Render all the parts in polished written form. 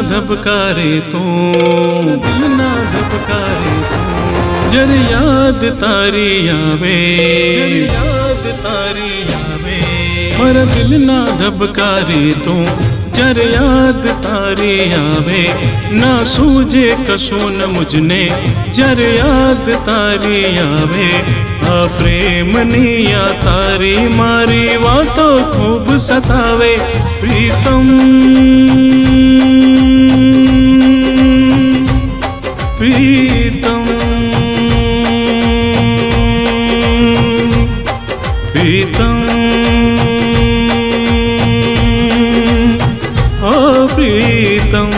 धबकारे तू, दिल ना धबकारे तू, जर याद तारी आवे, जर याद तारी आवे, मर दिल ना धबकारे तू, जर याद तारी आवे, ना सूझे कसून मुझने, जर याद तारी आवे, आ प्रेम निया तारी मारी वातो खूब सतावे, प्रीतम प्रीतम प्रीतम ओ प्रीतम।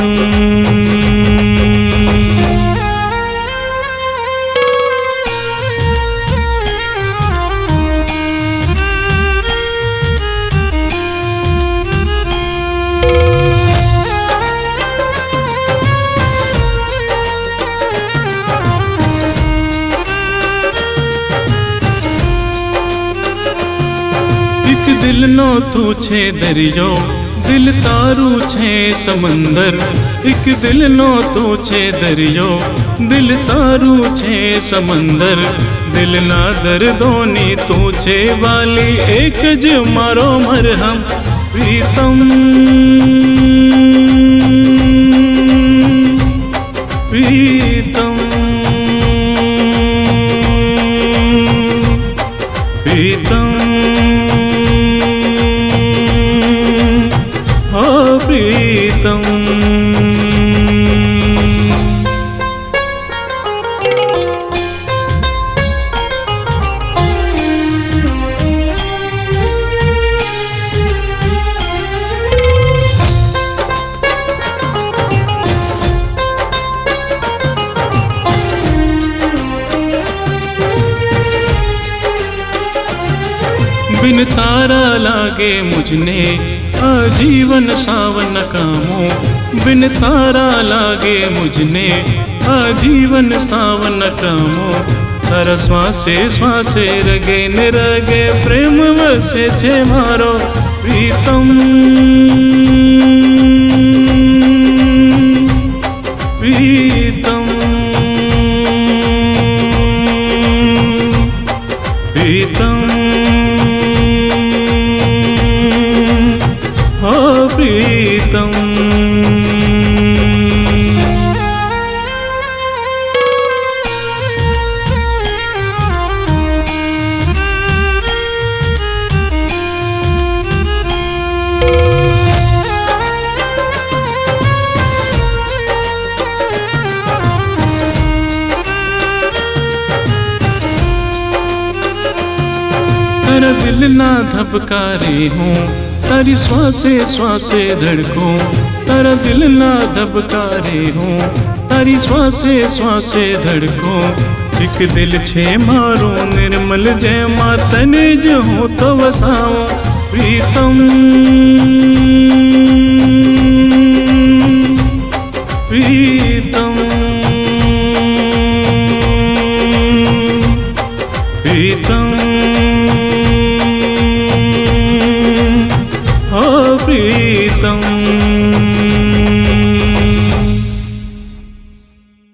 एक दिल नो तू छे दरियो, दिल तारू छे समंदर, एक दिल नो तू छे दरियो, दिल तारू छे समंदर, दिल ना दर्दोनी तू छे वाली, एक ज मारो मरहम, प्रीतम प्रीतम प्रीतम ओ प्रीतम। बिन तारा लागे मुझने आजीवन सावन कामो, बिन तारा लागे मुझने आजीवन सावन कामो, तारा श्वासे श्वासे रगे निरगे प्रेम वसे छे मारो, प्रीतम प्रीतम प्रीतम ओ प्रीतम। तेरा दिल ना धबकारे हूँ, तारी श्वासे श्वासे धड़को, तेरा दिल ना धबकारे हूँ, तारी श्वासे श्वासे धड़को, एक दिल छे मारो निर्मल जय मातने जो हूँ तो वसाओ, प्रीतम प्रीतम प्रीतम ओ प्रीतम।